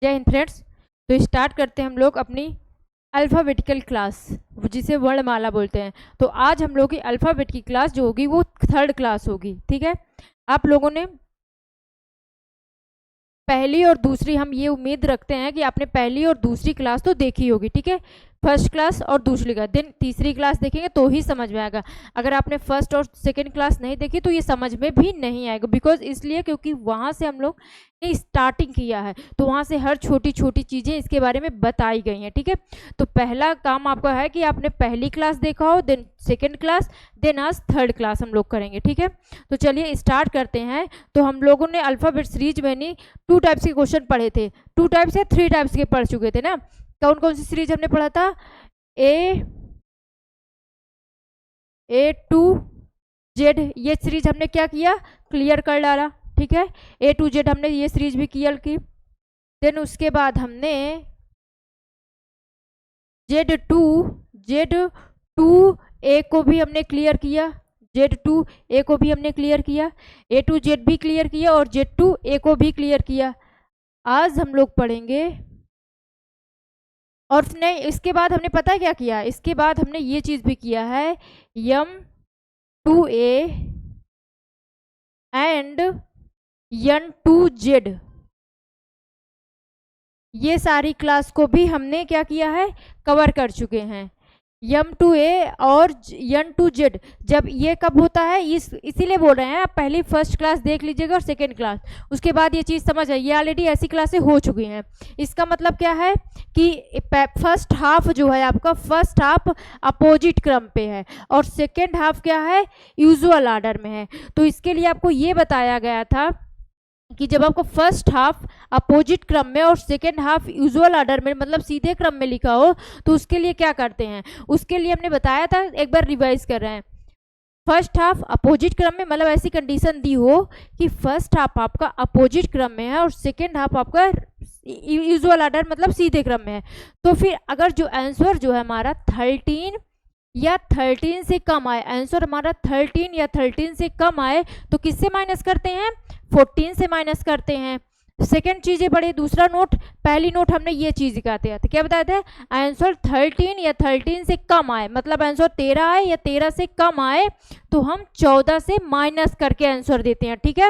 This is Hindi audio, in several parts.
जय हिंद फ्रेंड्स। तो स्टार्ट करते हैं हम लोग अपनी अल्फ़ाबेटिकल क्लास, जिसे वर्णमाला बोलते हैं। तो आज हम लोग की अल्फ़ाबेट की क्लास जो होगी वो 3rd क्लास होगी। ठीक है, आप लोगों ने पहली और दूसरी, हम ये उम्मीद रखते हैं कि आपने पहली और दूसरी क्लास तो देखी होगी। ठीक है, फर्स्ट क्लास और दूसरी क्लास, देन तीसरी क्लास देखेंगे तो ही समझ में आएगा। अगर आपने फर्स्ट और सेकंड क्लास नहीं देखी तो ये समझ में भी नहीं आएगा। बिकॉज इसलिए क्योंकि वहाँ से हम लोग ने स्टार्टिंग किया है, तो वहाँ से हर छोटी छोटी चीज़ें इसके बारे में बताई गई हैं। ठीक है, तो पहला काम आपका है कि आपने पहली क्लास देखा हो, देन सेकेंड क्लास, देन आज 3rd क्लास हम लोग करेंगे। ठीक है, तो चलिए स्टार्ट करते हैं। तो हम लोगों ने अल्फ़ाबेट सीरीज में नहीं 2 टाइप्स के क्वेश्चन पढ़े थे, 2 टाइप्स या 3 टाइप्स के पढ़ चुके थे ना। कौन कौन सी सीरीज हमने पढ़ा था? ए टू जेड, ये सीरीज हमने क्या किया, क्लियर कर डाला। ठीक है, ए टू जेड हमने ये सीरीज भी क्लियर की। देन उसके बाद हमने जेड टू ए को भी हमने क्लियर किया, जेड टू ए को भी हमने क्लियर किया, ए टू जेड भी क्लियर किया और जेड टू ए को भी क्लियर किया। आज हम लोग पढ़ेंगे, और नहीं इसके बाद हमने पता है क्या किया, इसके बाद हमने ये चीज़ भी किया है, M to A and N to Z, ये सारी क्लास को भी हमने क्या किया है, कवर कर चुके हैं। यम टू ए और यन टू जेड, जब ये कब होता है, इसीलिए बोल रहे हैं आप पहली फर्स्ट क्लास देख लीजिएगा और सेकेंड क्लास, उसके बाद ये चीज़ समझ आए। ये ऑलरेडी ऐसी क्लासें हो चुकी हैं। इसका मतलब क्या है कि फर्स्ट हाफ जो है आपका, फर्स्ट हाफ अपोजिट क्रम पे है और सेकेंड हाफ क्या है, यूजुअल ऑर्डर में है। तो इसके लिए आपको ये बताया गया था कि जब आपको फर्स्ट हाफ अपोजिट क्रम में और सेकेंड हाफ यूजुअल ऑर्डर में, मतलब सीधे क्रम में लिखा हो, तो उसके लिए क्या करते हैं। उसके लिए हमने बताया था, एक बार रिवाइज कर रहे हैं। फर्स्ट हाफ अपोजिट क्रम में, मतलब ऐसी कंडीशन दी हो कि फर्स्ट हाफ आपका अपोजिट क्रम में है और सेकेंड हाफ आपका यूजुअल ऑर्डर मतलब सीधे क्रम में है। तो फिर अगर जो आंसर जो है हमारा 13 या 13 से कम आए, आंसर हमारा 13 या 13 से कम आए, तो किससे माइनस करते हैं, 14 से माइनस करते हैं। सेकेंड चीज़ ये पढ़े, दूसरा नोट, पहली नोट हमने ये चीज़ दिखाते थे, क्या बताए थे, आंसर 13 या 13 से कम आए, मतलब आंसर 13 आए या 13 से कम आए, तो हम 14 से माइनस करके आंसर देते हैं। ठीक है,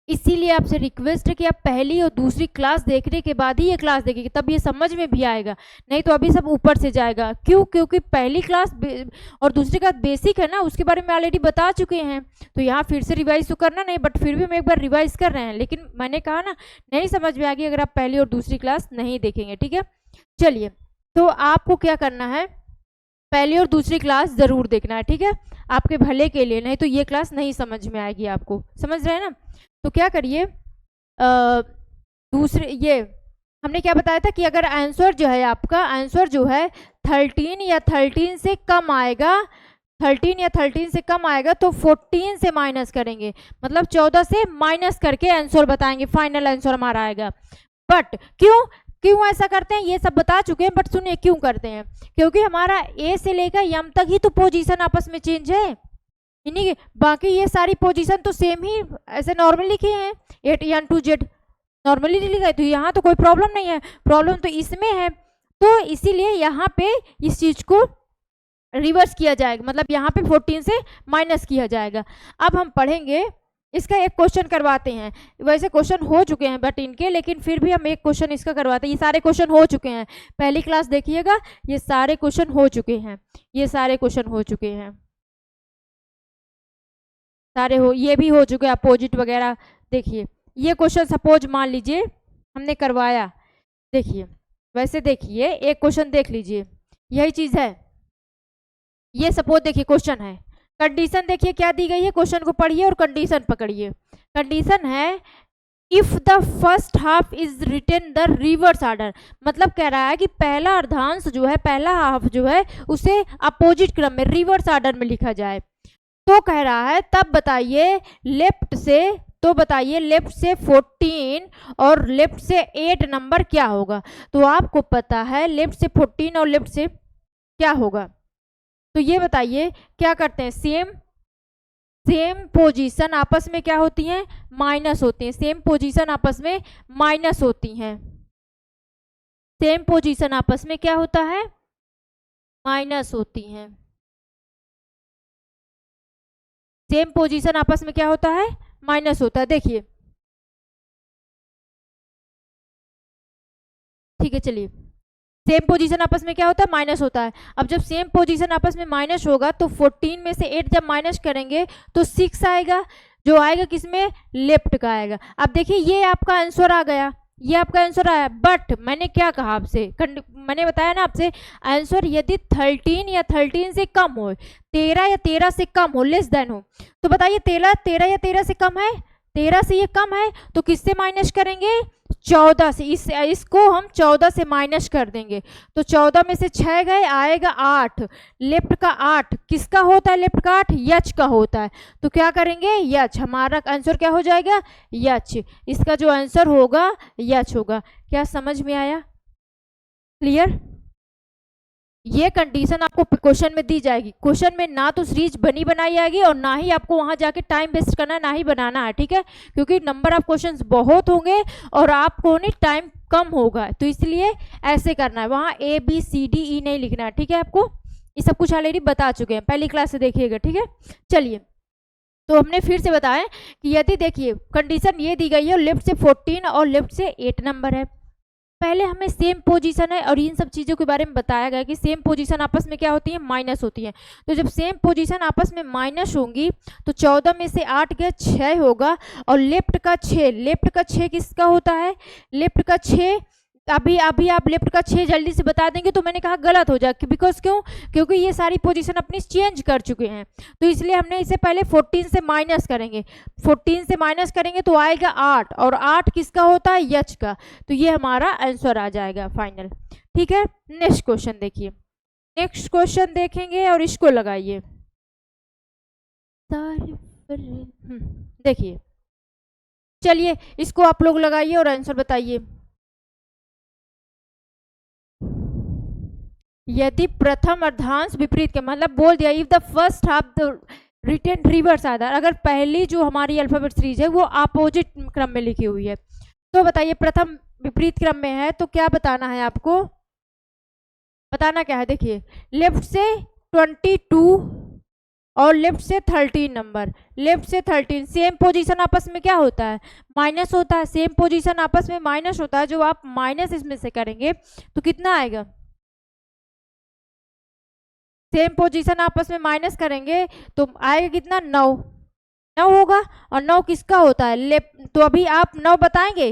इसीलिए आपसे रिक्वेस्ट है कि आप पहली और दूसरी क्लास देखने के बाद ही ये क्लास देखेंगे, तब ये समझ में भी आएगा, नहीं तो अभी सब ऊपर से जाएगा। क्यों? क्योंकि पहली क्लास और दूसरी क्लास बेसिक है ना, उसके बारे में ऑलरेडी बता चुके हैं। तो यहाँ फिर से रिवाइज तो करना नहीं, बट फिर भी हम एक बार रिवाइज कर रहे हैं। लेकिन मैंने कहा ना, नहीं समझ में आएगी अगर आप पहली और दूसरी क्लास नहीं देखेंगे। ठीक है, चलिए, तो आपको क्या करना है, पहली और दूसरी क्लास ज़रूर देखना है। ठीक है, आपके भले के लिए, नहीं तो ये क्लास नहीं समझ में आएगी आपको। समझ रहे हैं ना? तो क्या करिए, दूसरे ये हमने क्या बताया था कि अगर आंसर जो है आपका, आंसर जो है 13 या 13 से कम आएगा, 13 या 13 से कम आएगा तो 14 से माइनस करेंगे, मतलब 14 से माइनस करके आंसर बताएंगे, फाइनल आंसर हमारा आएगा। बट क्यों क्यों ऐसा करते हैं ये सब बता चुके हैं, बट सुनिए क्यों करते हैं, क्योंकि हमारा ए से लेकर यम तक ही तो पोजीशन आपस में चेंज है, इन्हीं बाकी ये सारी पोजीशन तो सेम ही ऐसे नॉर्मली लिखे हैं, 8 या 2 जेड नॉर्मली लिखा है, तो यहाँ तो कोई प्रॉब्लम नहीं है, प्रॉब्लम तो इसमें है। तो इसीलिए यहाँ पे इस चीज़ को रिवर्स किया जाएगा, मतलब यहाँ पे 14 से माइनस किया जाएगा। अब हम पढ़ेंगे, इसका एक क्वेश्चन करवाते हैं, वैसे क्वेश्चन हो चुके हैं बट इनके, लेकिन फिर भी हम एक क्वेश्चन इसका करवाते हैं। ये सारे क्वेश्चन हो चुके हैं, पहली क्लास देखिएगा, ये सारे क्वेश्चन हो चुके हैं, ये सारे क्वेश्चन हो चुके हैं, सारे हो, ये भी हो चुके हैं अपोजिट वगैरह। देखिए ये क्वेश्चन सपोज मान लीजिए हमने करवाया, देखिए वैसे देखिए एक क्वेश्चन देख लीजिए, यही चीज़ है, ये सपोज देखिए क्वेश्चन है, कंडीशन देखिए क्या दी गई है, क्वेश्चन को पढ़िए और कंडीशन पकड़िए। कंडीशन है if the first half is written the reverse order, मतलब कह रहा है कि पहला अर्धांश जो है, पहला हाफ जो है उसे अपोजिट क्रम में, रिवर्स ऑर्डर में लिखा जाए। तो कह रहा है तब बताइए लेफ्ट से, तो बताइए लेफ्ट से 14 और लेफ्ट से 8 नंबर क्या होगा। तो आपको पता है लेफ्ट से 14 और लेफ्ट से क्या होगा, तो ये बताइए क्या करते हैं, सेम सेम पोजीशन आपस में क्या होती हैं, माइनस होती हैं। सेम पोजीशन आपस में माइनस होती हैं। सेम पोजीशन आपस में क्या होता है, माइनस होती हैं। सेम पोजीशन आपस में क्या होता है, माइनस होता है। देखिए, ठीक है, चलिए, सेम पोजीशन आपस में क्या होता है, माइनस होता है। अब जब सेम पोजीशन आपस में माइनस होगा तो 14 में से 8 जब माइनस करेंगे तो 6 आएगा, जो आएगा किसमें, लेफ्ट का आएगा। अब देखिए ये आपका आंसर आ गया, ये आपका आंसर आया। बट मैंने क्या कहा आपसे, मैंने बताया ना आपसे, आंसर यदि 13 या 13 से कम हो, 13 या 13 से कम हो, लेस देन हो, तो बताइए 13 या 13 से कम है, 13 से ये कम है, तो किससे माइनस करेंगे, 14 से। इसको हम 14 से माइनस कर देंगे, तो 14 में से 6 गए, आएगा 8, लेफ्ट का 8 किसका होता है, लेफ्ट का 8 यच का होता है। तो क्या करेंगे, यच, हमारा आंसर क्या हो जाएगा, यच। इसका जो आंसर होगा यच होगा। क्या समझ में आया, क्लियर। ये कंडीशन आपको क्वेश्चन में दी जाएगी। क्वेश्चन में ना तो सीरीज बनी बनाई आएगी और ना ही आपको वहां जाके टाइम वेस्ट करना, ना ही बनाना है, ठीक है, क्योंकि नंबर ऑफ क्वेश्चंस बहुत होंगे और आपको नहीं टाइम कम होगा, तो इसलिए ऐसे करना है। वहां ABCDE नहीं लिखना है, ठीक है। आपको ये सब कुछ ऑलरेडी बता चुके हैं, पहली क्लास से देखिएगा, ठीक है। चलिए, तो हमने फिर से बताया कि यदि देखिए कंडीशन ये दी गई है, लेफ्ट से 14 और लेफ्ट से 8 नंबर है। पहले हमें सेम पोजीशन है और इन सब चीज़ों के बारे में बताया गया कि सेम पोजीशन आपस में क्या होती है, माइनस होती है। तो जब सेम पोजीशन आपस में माइनस होंगी तो 14 में से 8 गया, 6 होगा, और लेफ्ट का 6, लेफ्ट का 6 किसका होता है, लेफ्ट का 6, अभी अभी आप लेफ्ट का 6 जल्दी से बता देंगे तो मैंने कहा गलत हो जाए, बिकॉज क्यों, क्योंकि ये सारी पोजीशन अपनी चेंज कर चुके हैं, तो इसलिए हमने इसे पहले 14 से माइनस करेंगे। 14 से माइनस करेंगे तो आएगा 8, और 8 किसका होता है, यच का, तो ये हमारा आंसर आ जाएगा फाइनल, ठीक है। नेक्स्ट क्वेश्चन देखिए, नेक्स्ट क्वेश्चन देखेंगे और इसको लगाइए। देखिए, चलिए इसको आप लोग लगाइए और आंसर बताइए। यदि प्रथम अर्धांश विपरीत के, मतलब बोल दिया, if the first half the written reverse आधार, अगर पहली जो हमारी अल्फाबेट सीरीज है वो अपोजिट क्रम में लिखी हुई है, तो बताइए प्रथम विपरीत क्रम में है तो क्या बताना है आपको, बताना क्या है। देखिए, लेफ्ट से 22 और लेफ्ट से 13 नंबर, लेफ्ट से 13, सेम पोजीशन आपस में क्या होता है, माइनस होता है। सेम पोजीशन आपस में माइनस होता है, जो आप माइनस इसमें से करेंगे तो कितना आएगा, सेम पोजीशन आपस में माइनस करेंगे तो आएगा कितना, 9, 9 होगा। और 9 किसका होता है, लेफ्ट, तो अभी आप 9 बताएंगे,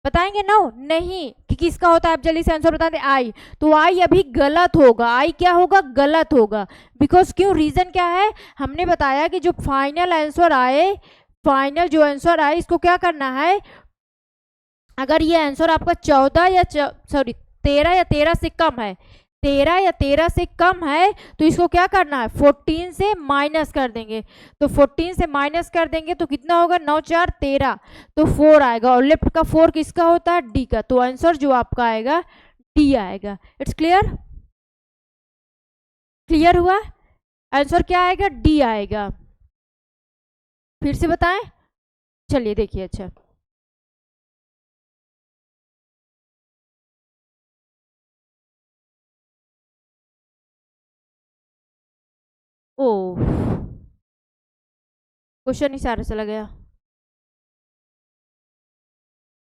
बताएंगे 9 नहीं कि किसका होता है, आप जल्दी से आंसर बता दें, आई, तो आई अभी गलत होगा, आई क्या होगा, गलत होगा। बिकॉज क्यों, रीजन क्या है, हमने बताया कि जो फाइनल आंसर आए, फाइनल जो आंसर आए इसको क्या करना है, अगर ये आंसर आपका 14 या सॉरी 13 या 13 से कम है, 13 या 13 से कम है, तो इसको क्या करना है, 14 से माइनस कर देंगे। तो 14 से माइनस कर देंगे तो कितना होगा, 9 4 13, तो 4 आएगा, और लेफ्ट का 4 किसका होता है, डी का, तो आंसर जो आपका आएगा डी आएगा। इट्स क्लियर, क्लियर हुआ, आंसर क्या आएगा, डी आएगा। फिर से बताएं, चलिए देखिए, अच्छा ओ, क्वेश्चन ही सारा चला गया,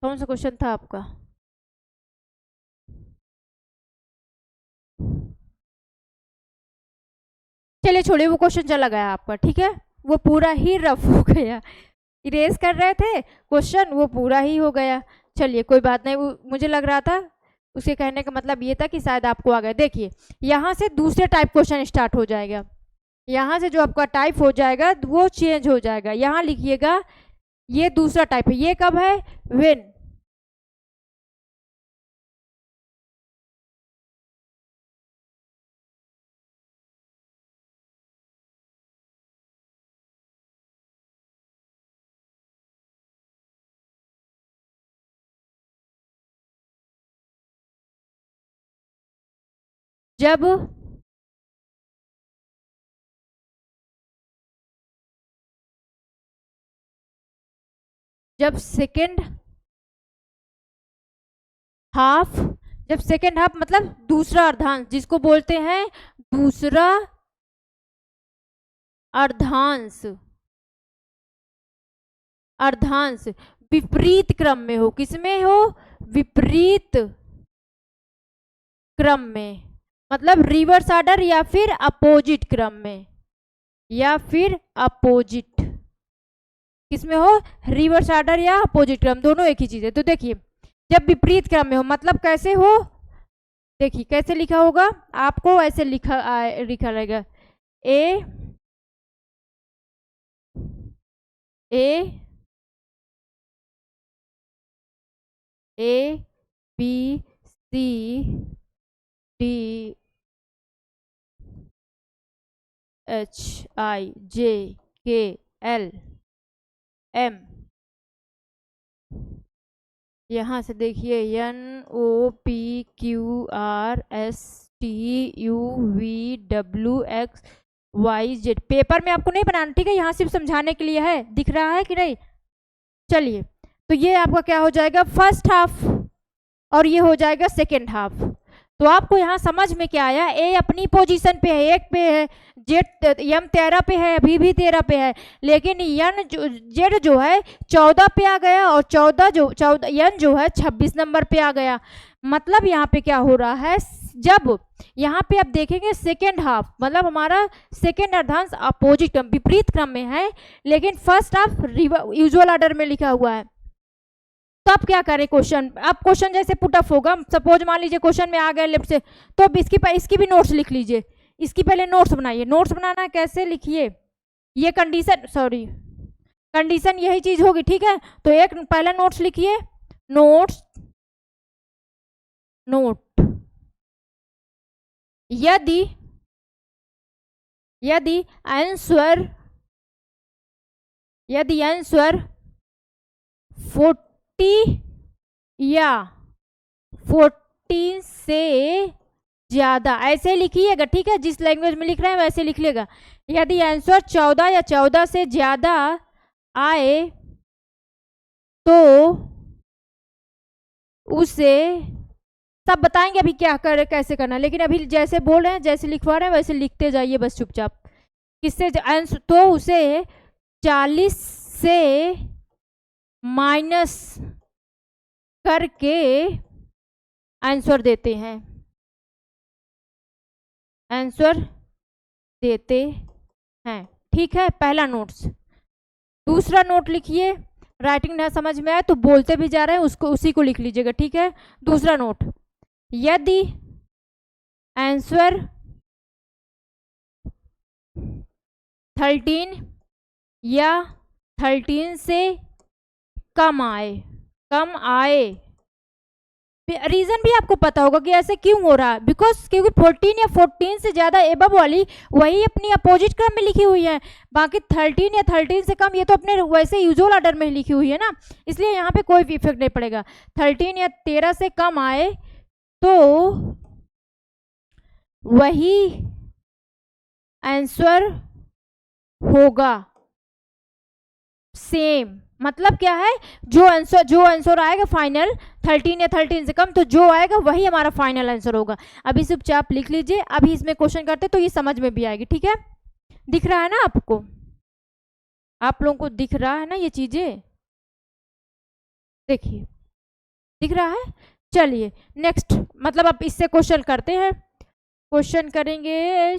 कौन सा क्वेश्चन था आपका, चलिए छोड़िए, वो क्वेश्चन चला गया आपका, ठीक है, वो पूरा ही रफ हो गया, इरेज कर रहे थे क्वेश्चन, वो पूरा ही हो गया। चलिए कोई बात नहीं, वो मुझे लग रहा था, उसके कहने का मतलब ये था कि शायद आपको आ गया। देखिए, यहाँ से दूसरे टाइप क्वेश्चन स्टार्ट हो जाएगा, यहाँ से जो आपका टाइप हो जाएगा वो चेंज हो जाएगा। यहाँ लिखिएगा, ये दूसरा टाइप है, ये कब है, व्हेन, जब जब सेकेंड हाफ, जब सेकेंड हाफ मतलब दूसरा अर्धांश, जिसको बोलते हैं दूसरा अर्धांश, अर्धांश विपरीत क्रम में हो। किसमें हो? विपरीत क्रम में, मतलब रिवर्स ऑर्डर या फिर अपोजिट क्रम में, या फिर अपोजिट, किसमें हो? रिवर्स ऑर्डर या अपोजिट क्रम, दोनों एक ही चीज है। तो देखिए जब विपरीत क्रम में हो मतलब कैसे हो, देखिए कैसे लिखा होगा, आपको ऐसे लिखा रहेगा A B C D H I J K L M, यहाँ से देखिए N O P Q R S T U V W X Y Z. Paper में आपको नहीं बनाना, ठीक है, यहाँ सिर्फ समझाने के लिए है। दिख रहा है कि नहीं? चलिए, तो ये आपका क्या हो जाएगा? फर्स्ट हाफ, और ये हो जाएगा सेकेंड हाफ। तो आपको यहाँ समझ में क्या आया? ए अपनी पोजीशन पे है, 1 पे है, जेड यम 13 पे है, अभी भी 13 पे है, लेकिन यन जेड जो है 14 पे आ गया, और 14 यन जो है 26 नंबर पे आ गया। मतलब यहाँ पे क्या हो रहा है, जब यहाँ पे आप देखेंगे सेकेंड हाफ मतलब हमारा सेकेंड अर्धांश अपोजिट क्रम, विपरीत क्रम में है, लेकिन फर्स्ट हाफ यूजुअल ऑर्डर में लिखा हुआ है। तो आप क्या करें? क्वेश्चन, अब क्वेश्चन जैसे पुट अप होगा, सपोज मान लीजिए क्वेश्चन में आ गए लेफ्ट से, तो अब इसकी भी नोट्स लिख लीजिए। इसकी पहले नोट्स बनाइए। नोट्स बनाना कैसे लिखिए, ये कंडीशन, सॉरी कंडीशन यही चीज होगी, ठीक है। तो एक पहला नोट्स लिखिए, नोट्स नोट, यदि आंसर 40 या 14 से ज्यादा, ऐसे लिखिएगा, ठीक है, जिस लैंग्वेज में लिख रहे हैं वैसे लिख लेगा। यदि आंसर 14 या 14 से ज्यादा आए तो उसे, सब बताएंगे अभी क्या कर कैसे करना, लेकिन अभी जैसे बोल रहे हैं, जैसे लिखवा रहे हैं वैसे लिखते जाइए बस चुपचाप। किससे? तो उसे 40 से माइनस करके आंसर देते हैं, आंसर देते हैं, ठीक है। पहला नोट्स। दूसरा नोट लिखिए, राइटिंग ना समझ में आए तो बोलते भी जा रहे हैं उसको, उसी को लिख लीजिएगा, ठीक है। दूसरा नोट, यदि आंसर 13 या 13 से कम आए, रीजन भी आपको पता होगा कि ऐसे क्यों हो रहा है, क्योंकि 14 या 14 से ज्यादा एबव वाली वही अपनी अपोजिट क्रम में लिखी हुई है, बाकी 13 या 13 से कम ये तो अपने वैसे यूजुअल ऑर्डर में लिखी हुई है ना, इसलिए यहाँ पे कोई भी इफेक्ट नहीं पड़ेगा। 13 या 13 से कम आए तो वही आंसर होगा सेम। मतलब क्या है, जो आंसर आएगा फाइनल 13 या 13 से कम, तो जो आएगा वही हमारा फाइनल आंसर होगा। अभी चुपचाप लिख लीजिए, अभी इसमें क्वेश्चन करते तो ये समझ में भी आएगी, ठीक है। दिख रहा है ना आपको, आप लोगों को दिख रहा है ना ये चीजें, देखिए दिख रहा है। चलिए नेक्स्ट, मतलब अब इससे क्वेश्चन करते हैं, क्वेश्चन करेंगे।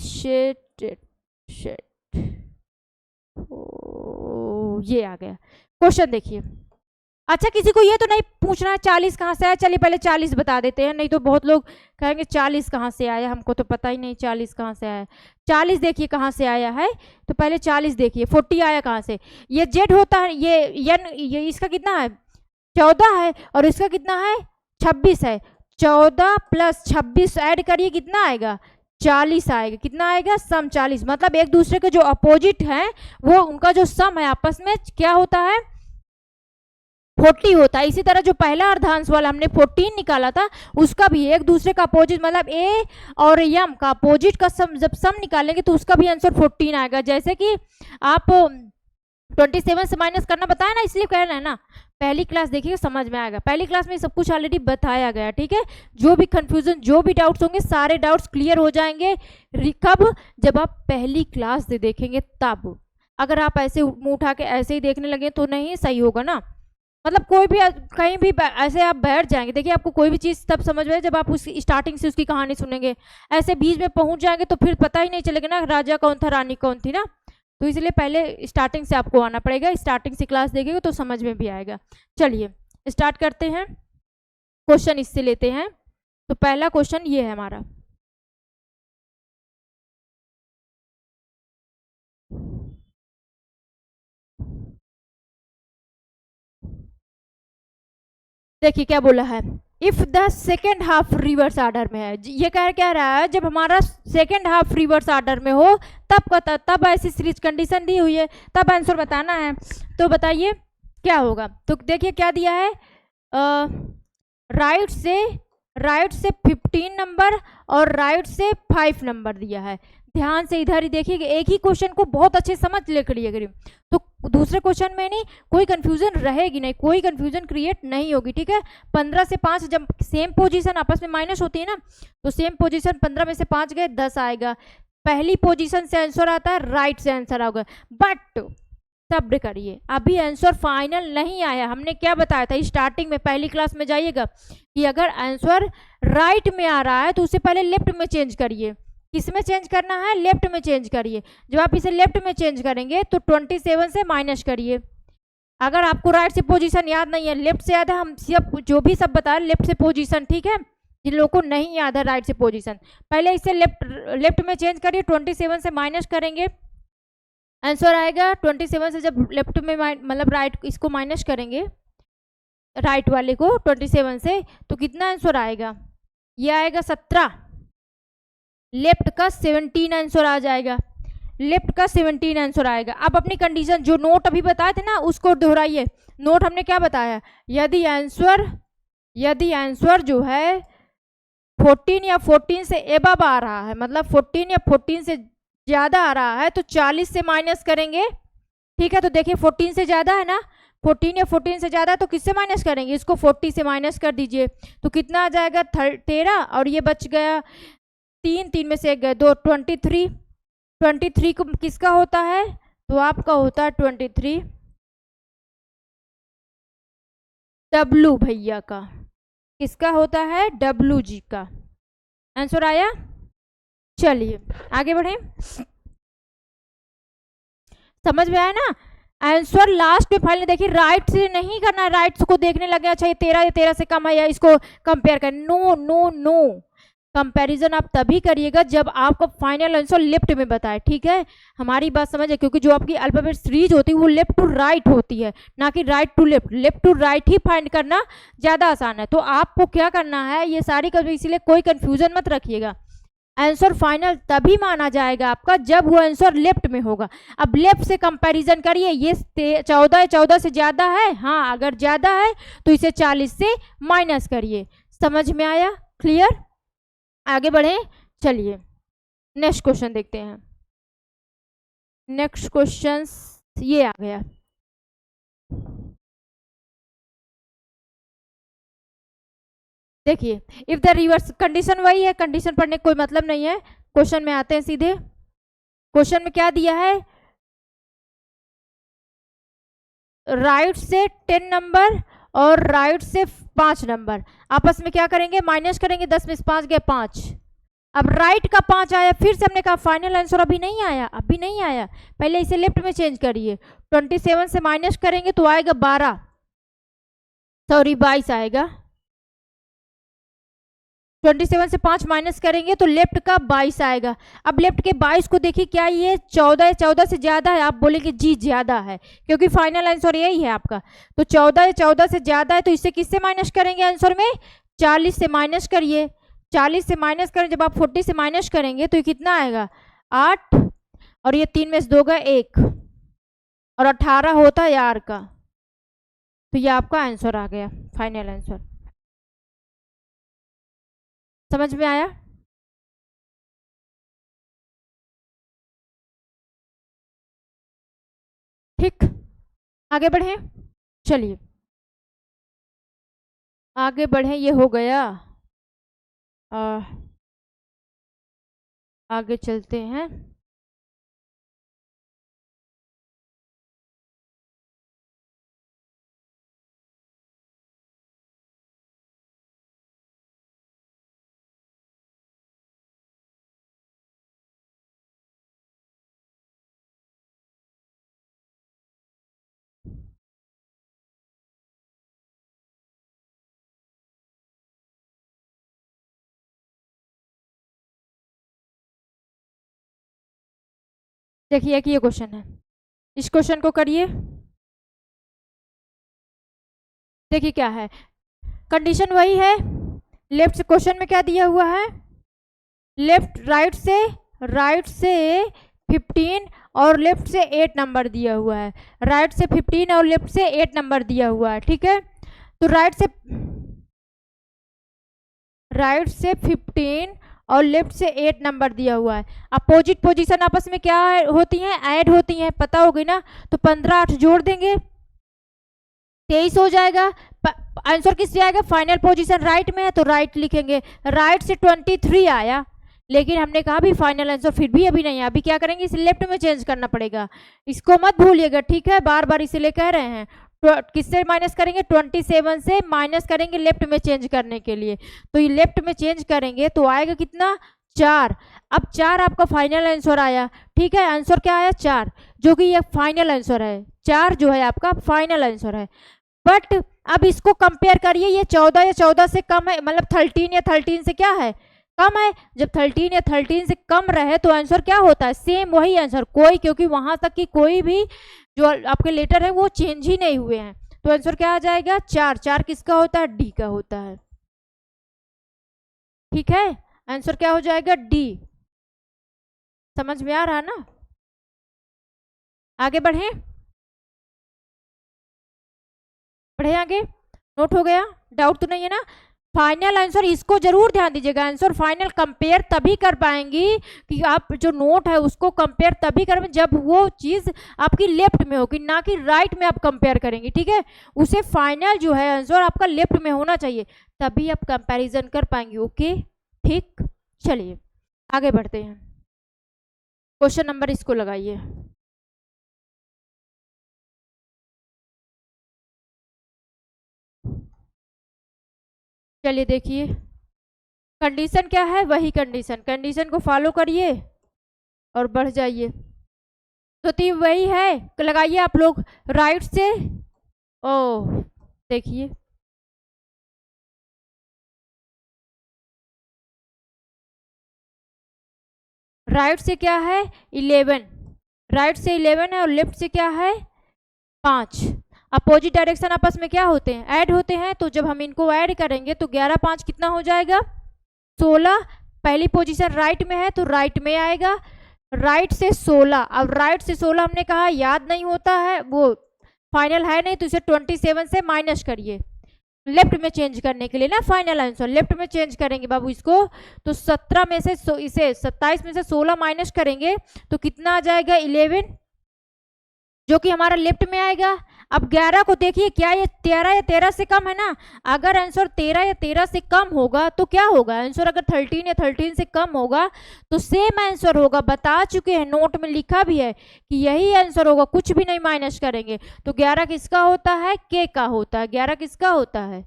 ये आ गया क्वेश्चन, देखिए। अच्छा, किसी को ये तो नहीं पूछना है 40 कहाँ से आया, चलिए पहले 40 बता देते हैं, नहीं तो बहुत लोग कहेंगे 40 कहाँ से आया, हमको तो पता ही नहीं 40 कहाँ से आया। 40 देखिए कहाँ से आया है, तो पहले 40 देखिए। 40 आया कहाँ से, ये जेड होता है, ये इसका कितना है 14 है, और इसका कितना है 26 है। 14 + 26 ऐड करिए, कितना आएगा 40 आएगा। कितना आएगा? सम 40। मतलब एक दूसरे के जो अपोजिट हैं वो उनका जो सम है आपस में क्या होता है 40 होता है। इसी तरह जो पहला अर्धांश वाला हमने 14 निकाला था उसका भी एक दूसरे का अपोजिट, मतलब ए और यम का अपोजिट का सम जब सम निकालेंगे तो उसका भी आंसर 14 आएगा। जैसे कि आप 27 से माइनस करना बताया ना, इसलिए कह रहे हैं ना, पहली क्लास देखिएगा, समझ में आएगा। पहली क्लास में सब कुछ ऑलरेडी बताया गया, ठीक है। जो भी कंफ्यूजन, जो भी डाउट्स होंगे, सारे डाउट्स क्लियर हो जाएंगे। कब? जब आप पहली क्लास से देखेंगे तब। अगर आप ऐसे मुंह उठा के ऐसे ही देखने लगे तो नहीं सही होगा ना। मतलब कोई भी कहीं भी ऐसे आप बैठ जाएंगे, देखिए आपको कोई भी चीज़ तब समझ में जब आप उसकी स्टार्टिंग से उसकी कहानी सुनेंगे। ऐसे बीच में पहुंच जाएंगे तो फिर पता ही नहीं चलेगा ना राजा कौन था, रानी कौन थी ना। तो इसलिए पहले स्टार्टिंग से आपको आना पड़ेगा। स्टार्टिंग से क्लास देखेंगे तो समझ में भी आएगा। चलिए स्टार्ट करते हैं, क्वेश्चन इससे लेते हैं। तो पहला क्वेश्चन ये है हमारा, देखिए क्या बोला है। If the second half reverse order में है, ये कह रहा है जब हमारा सेकेंड हाफ रिवर्स ऑर्डर में हो तब ऐसी सीरीज कंडीशन दी हुई है, तब आंसर बताना है। तो बताइए क्या होगा। तो देखिए क्या दिया है, राइट से 15 नंबर और राइट से 5 नंबर दिया है। ध्यान से इधर ही देखिए, एक ही क्वेश्चन को बहुत अच्छे समझ ले करिए, तो दूसरे क्वेश्चन में नहीं कोई कंफ्यूजन रहेगी, नहीं कोई कंफ्यूजन क्रिएट नहीं होगी, ठीक है। 15 से 5 जब सेम पोजीशन आपस में माइनस होती है ना, तो सेम पोजीशन 15 में से 5 गए 10 आएगा। पहली पोजीशन से आंसर आता है, राइट से आंसर आएगा। बट सब्र करिए, अभी आंसर फाइनल नहीं आया। हमने क्या बताया था स्टार्टिंग में, पहली क्लास में जाइएगा, कि अगर आंसर राइट में आ रहा है तो उसे पहले लेफ्ट में चेंज करिए। किस में चेंज करना है? लेफ्ट में चेंज करिए। जब आप इसे लेफ्ट में चेंज करेंगे तो 27 से माइनस करिए। अगर आपको राइट से पोजीशन याद नहीं है, लेफ्ट से याद है, हम सब जो भी सब बता रहे लेफ्ट से पोजीशन, ठीक है। जिन लोगों को नहीं याद है राइट से पोजीशन, पहले इसे लेफ्ट में चेंज करिए, 27 से माइनस करेंगे, आंसर आएगा 27 से। जब लेफ्ट में मतलब राइट इसको माइनस करेंगे, राइट वाले को 27 से, तो कितना आंसर आएगा? ये आएगा 17। लेफ्ट का 17 आंसर आ जाएगा, लेफ्ट का 17 आंसर आएगा। अब अपनी कंडीशन जो नोट अभी बताए थे ना उसको दोहराइए। नोट हमने क्या बताया, यदि आंसर जो है 14 या 14 से एबव आ रहा है, मतलब 14 या 14 से ज्यादा आ रहा है, तो 40 से माइनस करेंगे, ठीक है। तो देखिए 14 से ज्यादा है ना, 14 या 14 से ज्यादा, तो किससे माइनस करेंगे? इसको 40 से माइनस कर दीजिए, तो कितना आ जाएगा? 13, और ये बच गया 3 में से 1 गए 2, 23 को किसका होता है? तो आपका होता है 23 डब्लू भैया का। किसका होता है? डब्लू जी का। आंसर आया? चलिए आगे बढ़े, समझ में आया ना। आंसर लास्ट में फाइनल देखिए, राइट से नहीं करना है, राइट को देखने लगे अच्छा ये 13 या 13 से कम है या इसको कंपेयर कर, नो नो नो। कंपैरिजन आप तभी करिएगा जब आपका फाइनल आंसर लेफ्ट में बताए, ठीक है। हमारी बात समझे, क्योंकि जो आपकी अल्फाबेट सीरीज होती है वो लेफ्ट टू राइट होती है, ना कि right to left. Left to right ही फाइंड करना ज़्यादा आसान है। तो आपको क्या करना है, ये सारी कभी, इसीलिए कोई कंफ्यूजन मत रखिएगा। आंसर फाइनल तभी माना जाएगा आपका जब वो आंसर लेफ्ट में होगा। अब लेफ्ट से कंपैरिजन करिए, ये 14 से ज़्यादा है, हाँ अगर ज़्यादा है तो इसे 40 से माइनस करिए। समझ में आया? क्लियर? आगे बढ़े, चलिए नेक्स्ट क्वेश्चन देखते हैं। नेक्स्ट क्वेश्चन ये आ गया, देखिए इफ द रिवर्स, कंडीशन वही है, कंडीशन पढ़ने कोई मतलब नहीं है। क्वेश्चन में आते हैं सीधे। क्वेश्चन में क्या दिया है, राइट से 10 नंबर और राइट से 5 नंबर आपस में क्या करेंगे? माइनस करेंगे। 10 में से 5 गए 5। अब राइट का 5 आया, फिर से हमने कहा फाइनल आंसर अभी नहीं आया, अभी नहीं आया, पहले इसे लेफ्ट में चेंज करिए। 27 से माइनस करेंगे तो आएगा 12, सॉरी 22 आएगा। 27 से 5 माइनस करेंगे तो लेफ्ट का 22 आएगा। अब लेफ्ट के 22 को देखिए, क्या ये 14 से ज्यादा है? आप बोलेंगे जी ज्यादा है, क्योंकि फाइनल आंसर यही है आपका। तो 14 से ज्यादा है, तो इससे किससे माइनस करेंगे? आंसर में 40 से माइनस करिए। 40 से माइनस करें, जब आप 40 से माइनस करेंगे तो ये कितना आएगा? 8, और ये 3 में से 2 गए 1, और 18 होता है यार का। तो ये आपका आंसर आ गया, फाइनल आंसर। समझ में आया? ठीक, आगे बढ़े, चलिए आगे बढ़े, ये हो गया। आगे चलते हैं। देखिए कि ये क्वेश्चन है, इस क्वेश्चन को करिए। देखिए क्या है, कंडीशन वही है। लेफ्ट से क्वेश्चन में क्या दिया हुआ है, लेफ्ट राइट से 15 और लेफ्ट से 8 नंबर दिया हुआ है। राइट से 15 और लेफ्ट से 8 नंबर दिया हुआ है, ठीक है। तो राइट से 15 और लेफ्ट से 8 नंबर दिया हुआ है। अपोजिट पोजीशन आपस में क्या होती हैं, ऐड होती हैं, पता होगी ना। तो 15 8 जोड़ देंगे, 23 हो जाएगा। आंसर किस आएगा, फाइनल पोजीशन राइट में है तो राइट लिखेंगे। राइट से 23 आया, लेकिन हमने कहा भी फाइनल आंसर फिर भी अभी नहीं है, अभी क्या करेंगे, इसे लेफ्ट में चेंज करना पड़ेगा। इसको मत भूलिएगा, ठीक है, बार बार इसीलिए कह रहे हैं। किससे माइनस करेंगे, 27 से माइनस करेंगे लेफ्ट में चेंज करने के लिए। तो ये लेफ्ट में चेंज करेंगे तो आएगा कितना, 4। अब 4 आपका फाइनल आंसर आया, ठीक है। आंसर क्या आया, 4, जो कि ये फाइनल आंसर है। 4 जो है आपका फाइनल आंसर है। बट अब इसको कंपेयर करिए, ये 14 या 14 से कम है, मतलब 13 या 13 से क्या है, कम है। जब 13 या 13 से कम रहे तो आंसर क्या होता है, सेम वही आंसर, कोई, क्योंकि वहां तक की कोई भी जो आपके लेटर है वो चेंज ही नहीं हुए हैं। तो आंसर क्या आ जाएगा, 4। 4 किसका होता है, डी का होता है, ठीक है। आंसर क्या हो जाएगा, डी। समझ में आ रहा है ना। आगे बढ़े, आगे। नोट हो गया, डाउट तो नहीं है ना। फाइनल आंसर इसको जरूर ध्यान दीजिएगा, आंसर फाइनल कंपेयर तभी कर पाएंगी कि आप जो नोट है उसको कंपेयर तभी कर जब वो चीज आपकी लेफ्ट में होगी, ना कि राइट में आप कंपेयर करेंगे, ठीक है। उसे फाइनल जो है आंसर आपका लेफ्ट में होना चाहिए, तभी आप कंपैरिजन कर पाएंगे, ओके, ठीक। चलिए आगे बढ़ते हैं, क्वेश्चन नंबर इसको लगाइए। चलिए देखिए, कंडीशन क्या है, वही कंडीशन को फॉलो करिए और बढ़ जाइए। तो वही है, लगाइए आप लोग राइट से। ओ देखिए, राइट से क्या है, 11, राइट से 11 है और लेफ्ट से क्या है, 5। अपोजिट डायरेक्शन आपस में क्या होते हैं, ऐड होते हैं। तो जब हम इनको ऐड करेंगे तो 11 5 कितना हो जाएगा, 16। पहली पोजीशन राइट में है तो राइट में आएगा, राइट से 16। अब राइट से 16 हमने कहा याद नहीं होता है, वो फाइनल है नहीं, तो इसे 27 से माइनस करिए लेफ्ट में चेंज करने के लिए ना, फाइनल आंसर लेफ्ट में चेंज करेंगे बाबू इसको। तो 17 में से इसे 27 में से 16 माइनस करेंगे तो कितना आ जाएगा, 11, जो कि हमारा लेफ्ट में आएगा। अब 11 को देखिए, क्या ये 13 या 13 से कम है ना। अगर आंसर 13 या 13 से कम होगा तो क्या होगा, आंसर अगर 13 या 13 से कम होगा तो सेम आंसर होगा, बता चुके हैं, नोट में लिखा भी है कि यही आंसर होगा, कुछ भी नहीं माइनस करेंगे। तो 11 किसका होता है, के का होता है। 11 किसका होता है,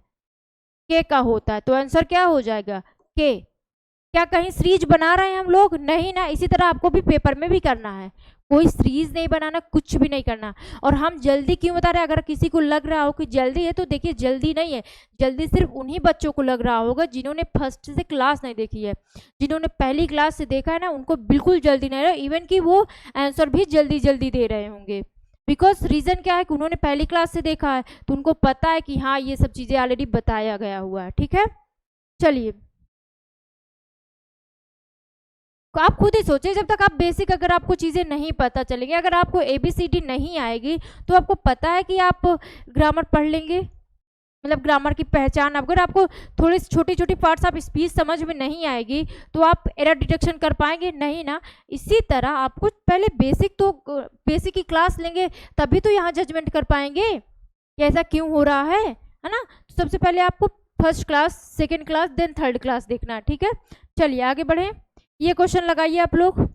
के का होता है। तो आंसर क्या हो जाएगा, के। क्या कहीं सीरीज बना रहे हैं हम लोग, नहीं ना। इसी तरह आपको भी पेपर में भी करना है, कोई सीरीज नहीं बनाना, कुछ भी नहीं करना। और हम जल्दी क्यों बता रहे हैं, अगर किसी को लग रहा हो कि जल्दी है तो देखिए जल्दी नहीं है, जल्दी सिर्फ उन्हीं बच्चों को लग रहा होगा जिन्होंने फर्स्ट से क्लास नहीं देखी है। जिन्होंने पहली क्लास से देखा है ना, उनको बिल्कुल जल्दी नहीं रहा, इवन कि वो आंसर भी जल्दी जल्दी दे रहे होंगे। बिकॉज रीजन क्या है कि उन्होंने पहली क्लास से देखा है, तो उनको पता है कि हाँ ये सब चीजें ऑलरेडी बताया गया हुआ है, ठीक है। चलिए आप खुद ही सोचिए, जब तक आप बेसिक, अगर आपको चीज़ें नहीं पता चलेंगी, अगर आपको ABCD नहीं आएगी तो आपको पता है कि आप ग्रामर पढ़ लेंगे, मतलब ग्रामर की पहचान। अगर आपको थोड़ी छोटी छोटी पार्ट्स आप स्पीच समझ में नहीं आएगी तो आप एरर डिटेक्शन कर पाएंगे नहीं ना। इसी तरह आपको पहले बेसिक की क्लास लेंगे तभी तो यहाँ जजमेंट कर पाएंगे कि ऐसा क्यों हो रहा है ना। तो सबसे पहले आपको first class, second class, then third class देखना है, ठीक है। चलिए आगे बढ़े, ये क्वेश्चन लगाइए आप लोग।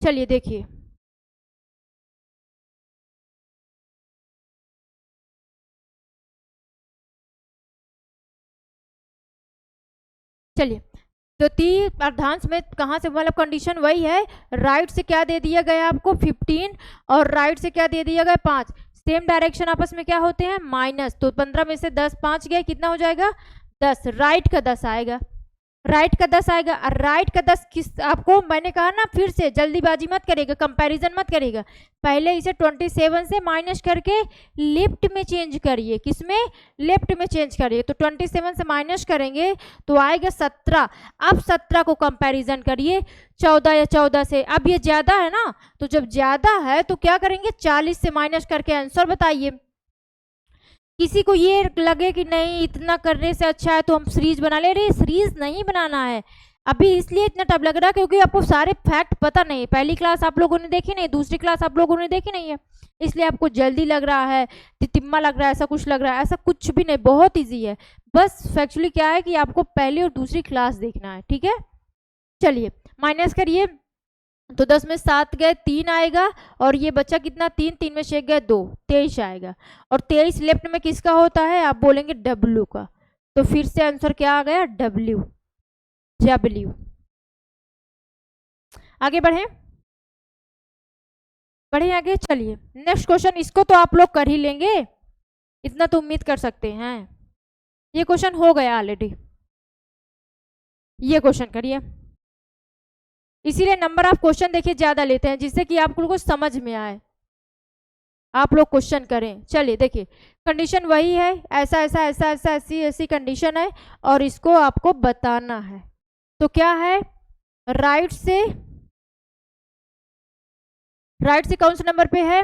चलिए देखिए, चलिए तो तीन अर्धांश में कहाँ से, मतलब कंडीशन वही है, राइट से क्या दे दिया गया आपको 15 और राइट से क्या दे दिया गया 5, सेम डायरेक्शन आपस में क्या होते हैं माइनस, तो 15 में से 10 5 गए, कितना हो जाएगा 10, राइट का 10 आएगा, राइट का 10 आएगा। और राइट का 10 किस, आपको मैंने कहा ना फिर से जल्दीबाजी मत करेगा, कंपैरिजन मत करेगा, पहले इसे 27 से माइनस करके लेफ्ट में चेंज करिए, किसमें, लेफ्ट में चेंज करिए, तो 27 से माइनस करेंगे तो आएगा 17। अब 17 को कंपैरिजन करिए 14 या 14 से, अब ये ज्यादा है ना, तो जब ज्यादा है तो क्या करेंगे 40 से माइनस करके आंसर बताइए। किसी को ये लगे कि नहीं इतना करने से अच्छा है तो हम सीरीज बना ले रहे, सीरीज नहीं बनाना है अभी, इसलिए इतना टफ लग रहा है क्योंकि आपको सारे फैक्ट पता नहीं है, पहली क्लास आप लोगों ने देखी नहीं, दूसरी क्लास आप लोगों ने देखी नहीं है, इसलिए आपको जल्दी लग रहा है, तितिम्मा लग रहा है, ऐसा कुछ लग रहा है, ऐसा कुछ भी नहीं, बहुत ईजी है। बस फैक्चुअली क्या है कि आपको पहली और दूसरी क्लास देखना है, ठीक है। चलिए माइनस करिए, तो 10 में 7 गए 3 आएगा, और ये बच्चा कितना 3, 3 में 6 गए 2, 23 आएगा, और 23 लेफ्ट में किसका होता है, आप बोलेंगे W का, तो फिर से आंसर क्या आ गया W। आगे बढ़े, बढ़े आगे। चलिए नेक्स्ट क्वेश्चन, इसको तो आप लोग कर ही लेंगे, इतना तो उम्मीद कर सकते हैं, ये क्वेश्चन हो गया ऑलरेडी, ये क्वेश्चन करिए, इसीलिए नंबर ऑफ क्वेश्चन देखिए ज्यादा लेते हैं, जिससे कि आप लोगों को समझ में आए, आप लोग क्वेश्चन करें। चलिए देखिए, कंडीशन वही है, ऐसा ऐसा ऐसा ऐसा ऐसी ऐसी कंडीशन है, और इसको आपको बताना है, तो क्या है, राइट से कौन से नंबर पे है,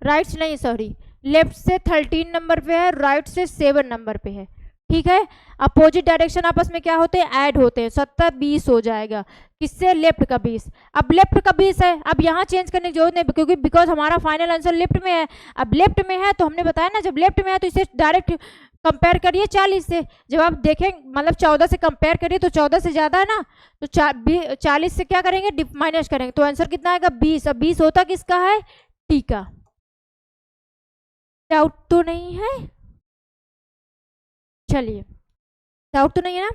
राइट से नहीं सॉरी, लेफ्ट से 13 नंबर पे है, राइट से 7 नंबर पे है, ठीक है। अपोजिट डायरेक्शन आपस में क्या होते हैं, ऐड होते हैं, 17 20 हो जाएगा, किससे, लेफ्ट का 20। अब लेफ्ट का 20 है, अब यहाँ चेंज करने की जरूरत नहीं, क्योंकि बिकॉज हमारा फाइनल आंसर लेफ्ट में है, अब लेफ्ट में है तो हमने बताया ना, जब लेफ्ट में है तो इसे डायरेक्ट कंपेयर करिए 40 से, जब आप देखें मतलब 14 से कंपेयर करिए तो 14 से ज्यादा है ना, तो 40 से क्या करेंगे माइनस करेंगे, तो आंसर कितना आएगा 20। अब 20 होता किसका है, टी का, डाउट तो नहीं है, चलिए डाउट तो नहीं है ना।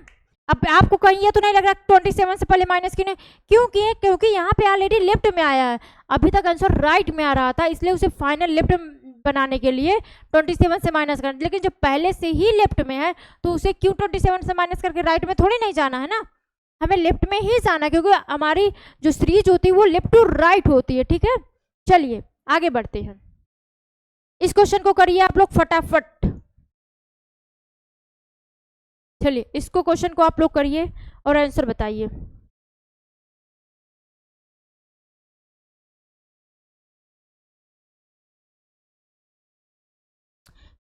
अब आपको कहीं ये तो नहीं लग रहा 27 से पहले माइनस क्यों नहीं, क्योंकि यहाँ पे ऑलरेडी लेफ्ट में आया है, अभी तक आंसर राइट में आ रहा था, इसलिए उसे फाइनल लेफ्ट बनाने के लिए 27 से माइनस करना, लेकिन जब पहले से ही लेफ्ट में है तो उसे क्यों 27 से माइनस करके राइट में थोड़ी नहीं जाना है ना, हमें लेफ्ट में ही जाना, क्योंकि हमारी जो सीरीज होती है वो लेफ्ट टू राइट होती है, ठीक है। चलिए आगे बढ़ते हैं, इस क्वेश्चन को करिए आप लोग फटाफट, चलिए इसको क्वेश्चन को आप लोग करिए और आंसर बताइए।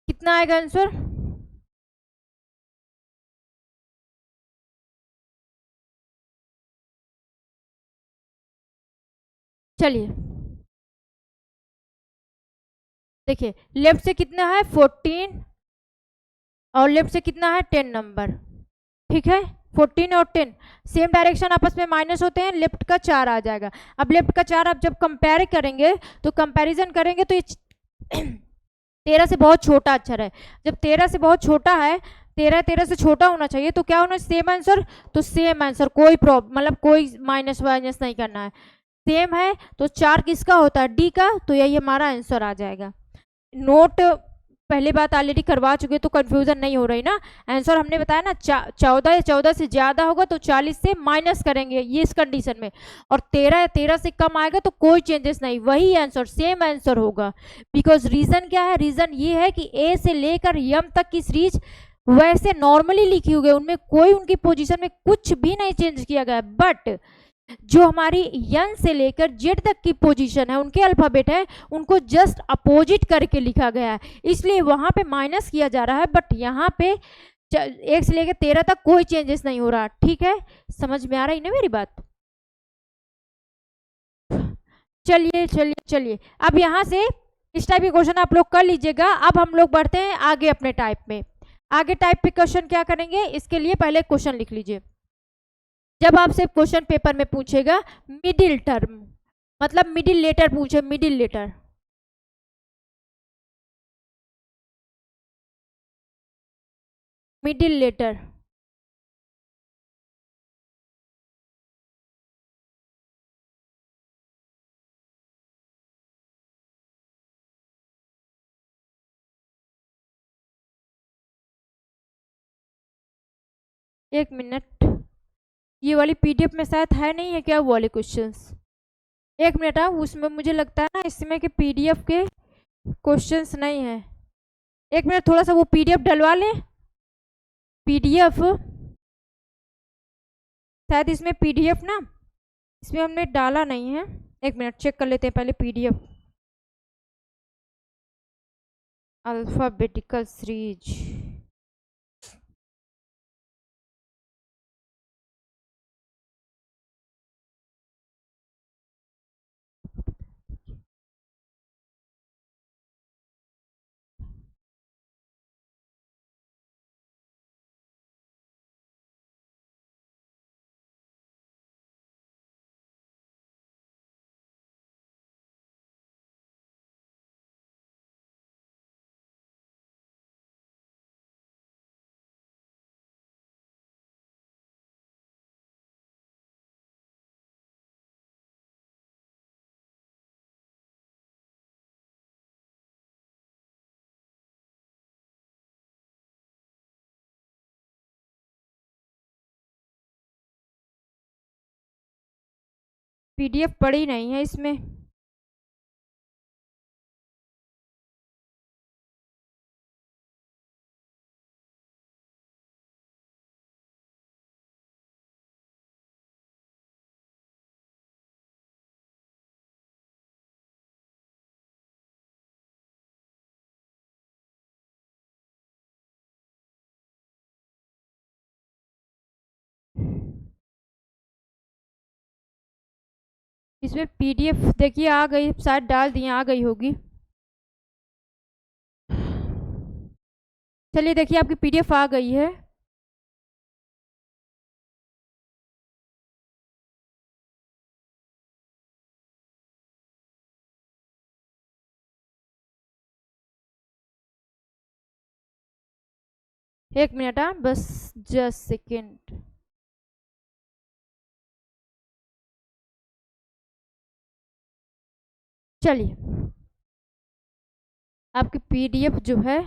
कितना आएगा आंसर, चलिए देखिए, लेफ्ट से कितना है 14 और लेफ्ट से कितना है 10 नंबर, ठीक है, 14 और 10 सेम डायरेक्शन आपस में माइनस होते हैं, लेफ्ट का 4 आ जाएगा। अब लेफ्ट का 4 आप जब कंपेयर करेंगे तो कंपैरिजन करेंगे तो ये 13 से बहुत छोटा अक्षर है, जब 13 से बहुत छोटा है, 13 से छोटा होना चाहिए, तो क्या होना, सेम आंसर, तो सेम आंसर, कोई प्रॉब्लम मतलब कोई माइनस वाइनस नहीं करना है, सेम है, तो 4 किसका होता है, डी का, तो यही हमारा आंसर आ जाएगा। नोट पहले बात ऑलरेडी करवा चुके तो कंफ्यूजन नहीं हो रही ना, आंसर हमने बताया ना 14 या 14 से ज्यादा होगा तो 40 से माइनस करेंगे, ये इस कंडीशन में, और 13 या 13 से कम आएगा तो कोई चेंजेस नहीं, वही आंसर सेम आंसर होगा। बिकॉज रीजन क्या है, रीजन ये है कि ए से लेकर यम तक की सीरीज वैसे नॉर्मली लिखी हुई है, उनमें कोई उनकी पोजीशन में कुछ भी नहीं चेंज किया गया, बट जो हमारी यन से लेकर जेड तक की पोजीशन है, उनके अल्फाबेट है, उनको जस्ट अपोजिट करके लिखा गया है, इसलिए वहां पे माइनस किया जा रहा है, बट यहाँ पे 1 से लेकर 13 तक कोई चेंजेस नहीं हो रहा, ठीक है। समझ में आ रही ना मेरी बात, चलिए चलिए चलिए, अब यहाँ से इस टाइप के क्वेश्चन आप लोग कर लीजिएगा। अब हम लोग बढ़ते हैं आगे अपने टाइप में। आगे टाइप पे क्वेश्चन क्या करेंगे, इसके लिए पहले क्वेश्चन लिख लीजिए। जब आपसे क्वेश्चन पेपर में पूछेगा मिडिल टर्म, मतलब मिडिल लेटर पूछे, मिडिल लेटर, मिडिल लेटर, एक मिनट, ये वाली पीडीएफ में शायद है नहीं है क्या वो वाले क्वेश्चंस? एक मिनट, उसमें मुझे लगता है ना इसमें कि पीडीएफ के क्वेश्चंस नहीं है। एक मिनट, थोड़ा सा वो पीडीएफ डलवा लें। पीडीएफ शायद इसमें पीडीएफ ना, इसमें हमने डाला नहीं है। एक मिनट चेक कर लेते हैं पहले पीडीएफ। अल्फाबेटिकल सीरीज, पीडीएफ पड़ी नहीं है इसमें। इसमें पीडीएफ देखिए आ गई, शायद डाल दिए, आ गई होगी। चलिए देखिए आपकी पीडीएफ आ गई है। एक मिनट, बस जस्ट सेकेंड। चलिए आपकी पीडीएफ जो है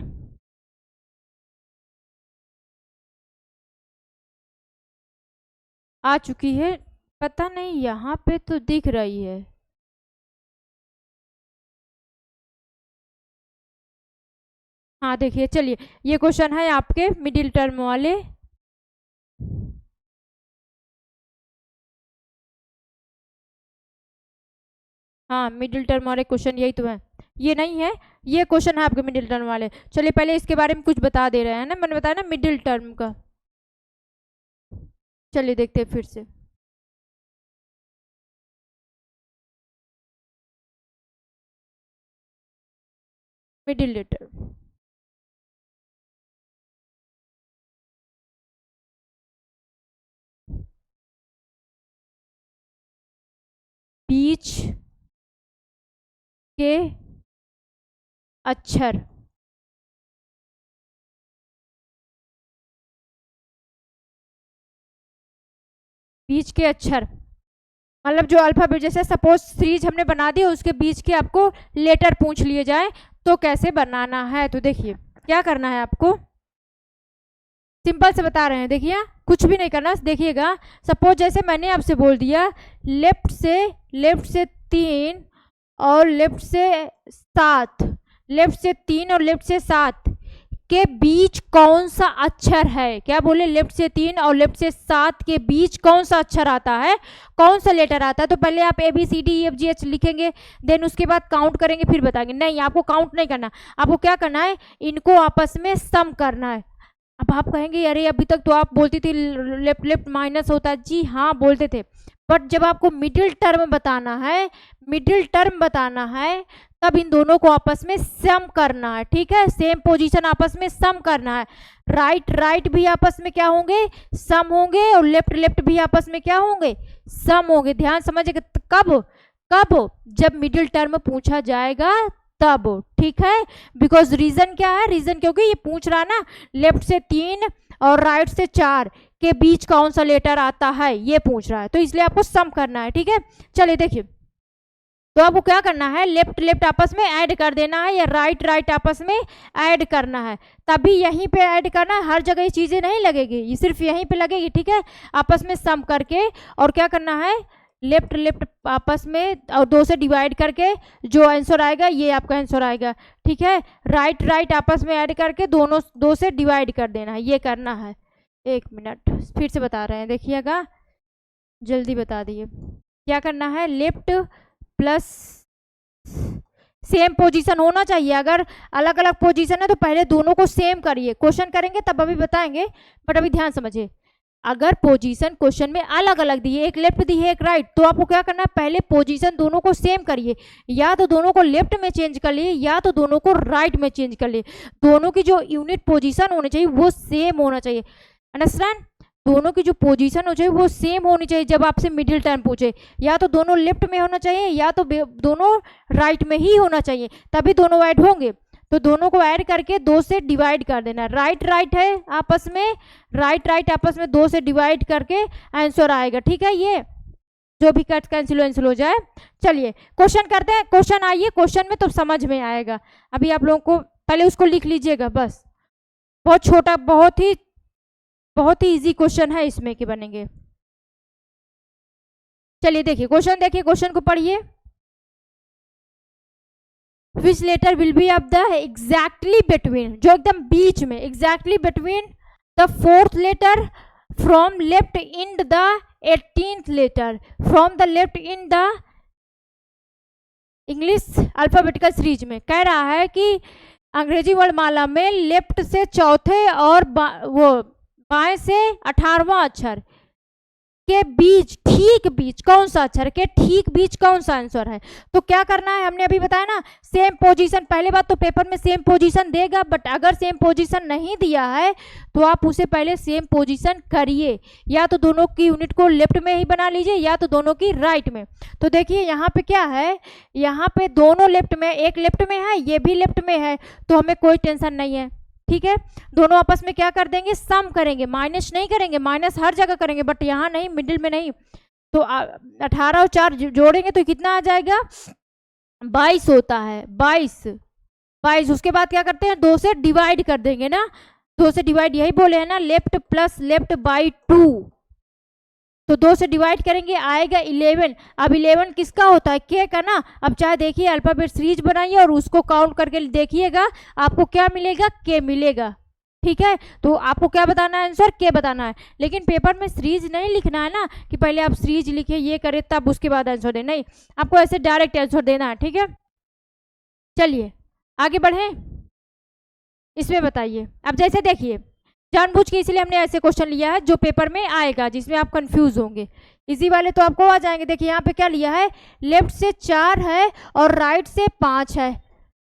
आ चुकी है। पता नहीं यहाँ पे तो दिख रही है। हाँ देखिए, चलिए ये क्वेश्चन है आपके मिडिल टर्म वाले। हाँ मिडिल टर्म वाले क्वेश्चन यही तो है, ये नहीं है, ये क्वेश्चन है आपके मिडिल टर्म वाले। चलिए पहले इसके बारे में कुछ बता दे रहे हैं ना, मैंने बताया ना मिडिल टर्म का। चलिए देखते हैं फिर से। मिडिल लेटर, बीच के अक्षर, बीच के अक्षर मतलब जो अल्फाबेट, जैसे सपोज सीरीज हमने बना दी, उसके बीच के आपको लेटर पूछ लिए जाए तो कैसे बनाना है। तो देखिए क्या करना है आपको, सिंपल से बता रहे हैं, देखिए कुछ भी नहीं करना। देखिएगा सपोज जैसे मैंने आपसे बोल दिया लेफ्ट से 3 और लेफ्ट से 7, लेफ्ट से 3 और लेफ्ट से 7 के बीच कौन सा अक्षर है। क्या बोले, लेफ्ट से 3 और लेफ्ट से 7 के बीच कौन सा अक्षर आता है, कौन सा लेटर आता है। तो पहले आप ABCDEFGH लिखेंगे, देन उसके बाद काउंट करेंगे, फिर बताएंगे। नहीं, आपको काउंट नहीं करना, आपको क्या करना है, इनको आपस में सम करना है। अब आप कहेंगे अरे अभी तक तो आप बोलती थी लेफ्ट लेफ्ट माइनस होता है। जी हाँ बोलते थे, बट जब आपको मिडिल टर्म बताना है, मिडिल टर्म बताना है तब इन दोनों को आपस में सम करना है, ठीक है, सेम पोजीशन आपस में सम करना है। राइट राइट भी आपस में क्या होंगे, सम होंगे, और लेफ्ट लेफ्ट भी आपस में क्या होंगे, सम होंगे। ध्यान समझिएगा, कब कब, जब मिडिल टर्म पूछा जाएगा तब, ठीक है। बिकॉज रीजन क्या है, रीजन क्योंकि ये पूछ रहा ना लेफ्ट से 3 और राइट से 4 के बीच कौन सा लेटर आता है, ये पूछ रहा है, तो इसलिए आपको सम करना है, ठीक है। चलिए देखिए, तो आपको क्या करना है, लेफ्ट लेफ्ट आपस में ऐड कर देना है, या राइट राइट आपस में ऐड करना है। तभी यहीं पे ऐड करना है, हर जगह ये चीज़ें नहीं लगेगी, ये सिर्फ यहीं पे लगेगी, ठीक है। आपस में सम करके और क्या करना है, लेफ्ट लेफ्ट आपस में और 2 से डिवाइड करके जो आंसर आएगा ये आपका आंसर आएगा, ठीक है। राइट राइट आपस में ऐड करके दोनों 2 से डिवाइड कर देना है, ये करना है। 1 मिनट फिर से बता रहे हैं, देखिएगा, जल्दी बता दिए। क्या करना है, लेफ्ट प्लस सेम पोजीशन होना चाहिए। अगर अलग अलग पोजीशन है तो पहले दोनों को सेम करिए, क्वेश्चन करेंगे तब अभी बताएंगे, बट अभी ध्यान समझिए। अगर पोजीशन क्वेश्चन में अलग अलग दी है, एक लेफ्ट दी है एक राइट, तो आपको क्या करना है, पहले पोजीशन दोनों को सेम करिए, या तो दोनों को लेफ्ट में चेंज कर लिए या तो दोनों को राइट में चेंज कर लिए। दोनों की जो यूनिट पोजीशन होनी चाहिए वो सेम होना चाहिए, अंडरस्टैंड। दोनों की जो पोजीशन हो चाहिए वो सेम होनी चाहिए जब आपसे मिडिल टर्म पूछे, या तो दोनों लेफ्ट में होना चाहिए या तो दोनों राइट में ही होना चाहिए, तभी दोनों ऐड होंगे। तो दोनों को ऐड करके 2 से डिवाइड कर देना। राइट राइट है आपस में, राइट राइट आपस में 2 से डिवाइड करके आंसर आएगा, ठीक है। ये जो भी कट कैंसिल हो जाए। चलिए क्वेश्चन करते हैं, क्वेश्चन आइए, क्वेश्चन में तो समझ में आएगा। अभी आप लोगों को पहले उसको लिख लीजिएगा, बस बहुत छोटा, बहुत ही इजी क्वेश्चन है इसमें के बनेंगे। चलिए देखिए क्वेश्चन, देखिए क्वेश्चन को पढ़िए। Which letter will be of the exactly between, जो एकदम बीच में, exactly between the 4th letter from left in the 18th letter from the left in the English alphabetical series में कह रहा है कि अंग्रेजी वर्णमाला में लेफ्ट से चौथे और वो बाएं से 18वां अक्षर के बीच, ठीक बीच कौन सा अक्षर के ठीक बीच कौन सा आंसर है। तो क्या करना है, हमने अभी बताया ना, सेम पोजीशन। पहले बात तो पेपर में सेम पोजीशन देगा, बट अगर सेम पोजीशन नहीं दिया है तो आप उसे पहले सेम पोजीशन करिए, या तो दोनों की यूनिट को लेफ्ट में ही बना लीजिए या तो दोनों की राइट में। तो देखिए यहाँ पे क्या है, यहाँ पे दोनों लेफ्ट में, एक लेफ्ट में है ये भी लेफ्ट में है, तो हमें कोई टेंशन नहीं है, ठीक है। दोनों आपस में क्या कर देंगे, सम करेंगे, माइनस नहीं करेंगे, माइनस हर जगह करेंगे बट यहाँ नहीं, मिडिल में नहीं। तो 18 और 4 जोड़ेंगे तो कितना आ जाएगा, 22 होता है, 22। उसके बाद क्या करते हैं, 2 से डिवाइड कर देंगे ना, 2 से डिवाइड, यही बोले हैं ना, लेफ्ट प्लस लेफ्ट बाई 2, तो 2 से डिवाइड करेंगे आएगा 11। अब 11 किसका होता है, के का ना। अब चाहे देखिए अल्फाबेट सीरीज बनाइए और उसको काउंट करके देखिएगा, आपको क्या मिलेगा, के मिलेगा, ठीक है। तो आपको क्या बताना है, आंसर के बताना है। लेकिन पेपर में सीरीज नहीं लिखना है ना, कि पहले आप सीरीज लिखिए ये करें तब उसके बाद आंसर दें, नहीं, आपको ऐसे डायरेक्ट आंसर देना है, ठीक है। चलिए आगे बढ़े, इसमें बताइए। अब जैसे देखिए, जानबूझ के इसलिए हमने ऐसे क्वेश्चन लिया है जो पेपर में आएगा, जिसमें आप कंफ्यूज होंगे। इजी वाले तो आपको आ जाएंगे। देखिए यहाँ पे क्या लिया है, लेफ्ट से 4 है और राइट से 5 है।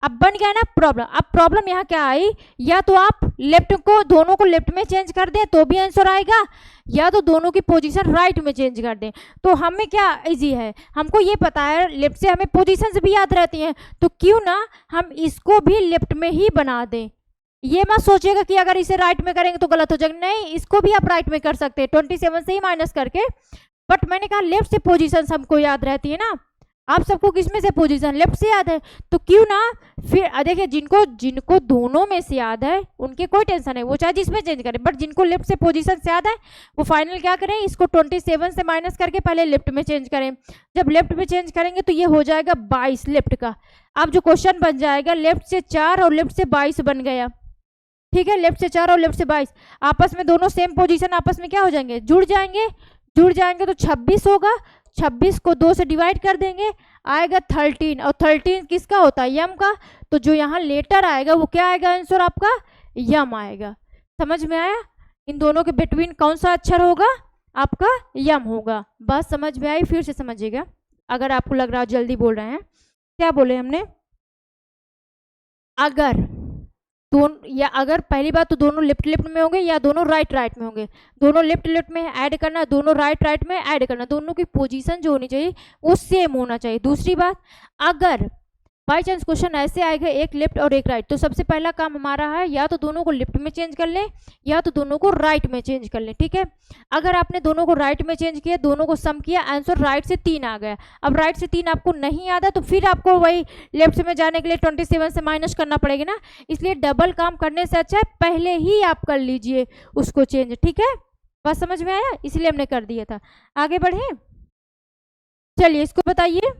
अब बन गया ना प्रॉब्लम। अब प्रॉब्लम यहाँ क्या आई, या तो आप लेफ्ट को, दोनों को लेफ्ट में चेंज कर दें तो भी आंसर आएगा, या तो दोनों की पोजीशन राइट में चेंज कर दें। तो हमें क्या इजी है, हमको ये पता है लेफ्ट से हमें पोजीशंस भी याद रहती हैं, तो क्यों ना हम इसको भी लेफ्ट में ही बना दें। ये मत सोचिएगा कि अगर इसे राइट में करेंगे तो गलत हो जाएगा, नहीं, इसको भी आप राइट में कर सकते हैं 27 से ही माइनस करके। बट मैंने कहा लेफ्ट से पोजीशन हमको याद रहती है ना, आप सबको किसमें से पोजीशन लेफ्ट से याद है, तो क्यों ना फिर देखिए, जिनको दोनों में से याद है उनके कोई टेंशन नहीं, वो चाहे जिसमें चेंज करें, बट जिनको लेफ्ट से पोजीशन से याद है वो फाइनल क्या करें, इसको 27 से माइनस करके पहले लेफ्ट में चेंज करें। जब लेफ्ट में चेंज करेंगे तो ये हो जाएगा 22 लेफ्ट का। अब जो क्वेश्चन बन जाएगा, लेफ्ट से 4 और लेफ्ट से 22 बन गया, ठीक है। लेफ्ट से 4 और लेफ्ट से 22 आपस में दोनों सेम पोजीशन आपस में क्या हो जाएंगे, जुड़ जाएंगे तो 26 होगा। 26 को 2 से डिवाइड कर देंगे, आएगा 13, और 13 किसका होता है, यम का। तो जो यहाँ लेटर आएगा वो क्या आएगा, आंसर आपका यम आएगा। समझ में आया, इन दोनों के बिटवीन कौन सा अक्षर होगा, आपका यम होगा। बात समझ में आई, फिर से समझिएगा अगर आपको लग रहा है जल्दी बोल रहे हैं। क्या बोले हमने, अगर दोनों, या अगर पहली बात तो दोनों लेफ्ट लेफ्ट में होंगे या दोनों राइट राइट में होंगे। दोनों लेफ्ट लेफ्ट में ऐड करना, दोनों राइट राइट में ऐड करना, दोनों की पोजीशन जो होनी चाहिए वो सेम होना चाहिए। दूसरी बात, अगर बाई चांस क्वेश्चन ऐसे आएगा एक लेफ्ट और एक राइट, तो सबसे पहला काम हमारा है या तो दोनों को लेफ्ट में चेंज कर लें या तो दोनों को राइट में चेंज कर लें, ठीक है। अगर आपने दोनों को राइट में चेंज किया, दोनों को सम किया, आंसर राइट से 3 आ गया। अब राइट से 3 आपको नहीं आता तो फिर आपको वही लेफ्ट में जाने के लिए 27 से माइनस करना पड़ेगा ना, इसलिए डबल काम करने से अच्छा है पहले ही आप कर लीजिए उसको चेंज, ठीक है। बात समझ में आया, इसलिए हमने कर दिया था। आगे बढ़े, चलिए इसको बताइए।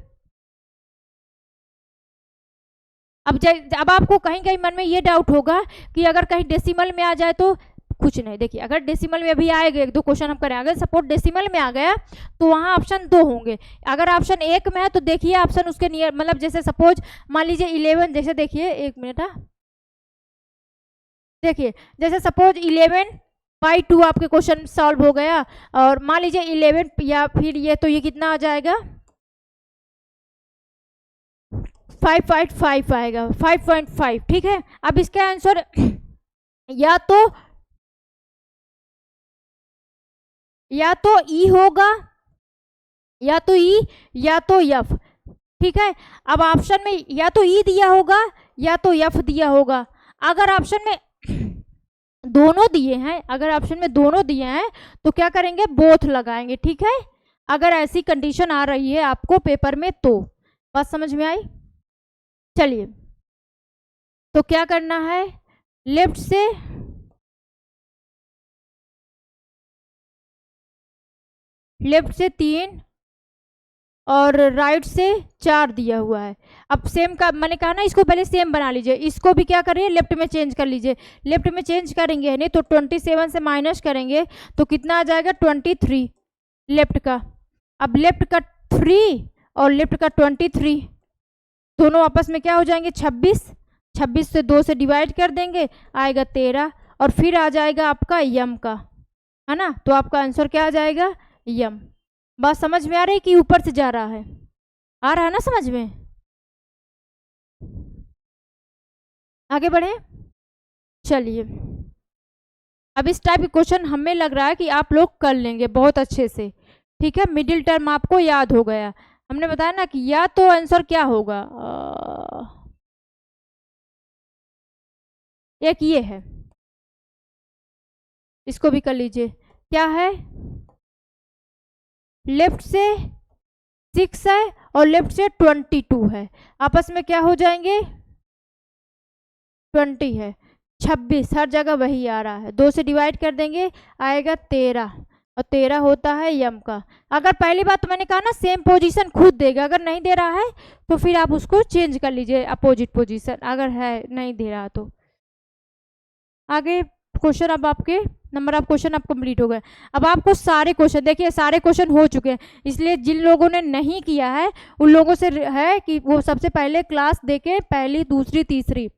अब आपको कहीं कहीं मन में ये डाउट होगा कि अगर कहीं डेसिमल में आ जाए तो कुछ नहीं। देखिए अगर डेसिमल में अभी आएगा, एक दो क्वेश्चन हम करें, अगर सपोज डेसिमल में आ गया तो वहाँ ऑप्शन 2 होंगे। अगर ऑप्शन 1 में है तो देखिए ऑप्शन उसके नियर, मतलब जैसे सपोज मान लीजिए 11, जैसे देखिए 1 मिनट, देखिए जैसे सपोज 11/2 आपके क्वेश्चन सॉल्व हो गया, और मान लीजिए 11 या फिर ये, तो ये कितना आ जाएगा 5.5 आएगा, 5.5, ठीक है। अब इसका आंसर या तो ई होगा, या तो ई या तो एफ, ठीक है। अब ऑप्शन में या तो ई दिया होगा या तो एफ दिया होगा। अगर ऑप्शन में दोनों दिए हैं, अगर ऑप्शन में दोनों दिए हैं तो क्या करेंगे, बोथ लगाएंगे, ठीक है। अगर ऐसी कंडीशन आ रही है आपको पेपर में तो। बात समझ में आई, चलिए तो क्या करना है, लेफ्ट से 3 और राइट से 4 दिया हुआ है। अब सेम का मैंने कहा ना, इसको पहले सेम बना लीजिए, इसको भी क्या करिए लेफ्ट में चेंज कर लीजिए। लेफ्ट में चेंज करेंगे नहीं तो 27 से माइनस करेंगे तो कितना आ जाएगा 23 लेफ्ट का। अब लेफ्ट का 3 और लेफ्ट का 23 दोनों आपस में क्या हो जाएंगे 26 से 2 से डिवाइड कर देंगे, आएगा 13, और फिर आ जाएगा आपका यम का, है ना। तो आपका आंसर क्या आ जाएगा यम। बात समझ में आ रही है कि ऊपर से जा रहा है, आ रहा है ना समझ में। आगे बढ़े, चलिए अब इस टाइप के क्वेश्चन हमें लग रहा है कि आप लोग कर लेंगे बहुत अच्छे से, ठीक है। मिडिल टर्म आपको याद हो गया, हमने बताया ना कि या तो आंसर क्या होगा, एक ये है, इसको भी कर लीजिए, क्या है, लेफ्ट से 6 है और लेफ्ट से 22 है, आपस में क्या हो जाएंगे 20 है, 26 हर जगह वही आ रहा है, 2 से डिवाइड कर देंगे आएगा 13, और 13 होता है यम का। अगर पहली बात तो मैंने कहा ना सेम पोजीशन खुद देगा, अगर नहीं दे रहा है तो फिर आप उसको चेंज कर लीजिए अपोजिट पोजीशन, अगर है नहीं दे रहा तो। आगे क्वेश्चन, अब आपके नंबर ऑफ क्वेश्चन अब कंप्लीट हो गए। अब आपको सारे क्वेश्चन, देखिए सारे क्वेश्चन हो चुके हैं, इसलिए जिन लोगों ने नहीं किया है उन लोगों से है कि वो सबसे पहले क्लास देखे, पहली दूसरी तीसरी,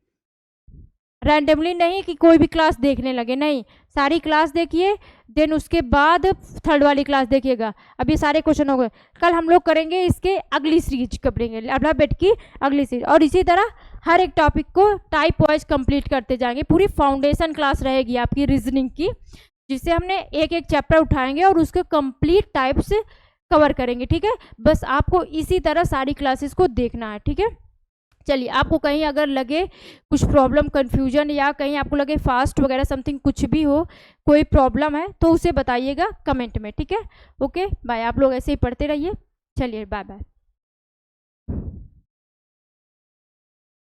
रैंडमली नहीं कि कोई भी क्लास देखने लगे, नहीं, सारी क्लास देखिए, देन उसके बाद थर्ड वाली क्लास देखिएगा। अब ये सारे क्वेश्चन हो गए, कल हम लोग करेंगे इसके अगली सीरीज करेंगे, अल्फाबेट की अगली सीरीज, और इसी तरह हर एक टॉपिक को टाइप वाइज कंप्लीट करते जाएंगे। पूरी फाउंडेशन क्लास रहेगी आपकी रीजनिंग की, जिससे हमने एक एक चैप्टर उठाएंगे और उसके कंप्लीट टाइप से कवर करेंगे, ठीक है। बस आपको इसी तरह सारी क्लासेस को देखना है, ठीक है। चलिए, आपको कहीं अगर लगे कुछ प्रॉब्लम, कन्फ्यूजन, या कहीं आपको लगे फास्ट वगैरह समथिंग कुछ भी हो, कोई प्रॉब्लम है तो उसे बताइएगा कमेंट में, ठीक है। ओके बाय, आप लोग ऐसे ही पढ़ते रहिए, चलिए बाय बाय।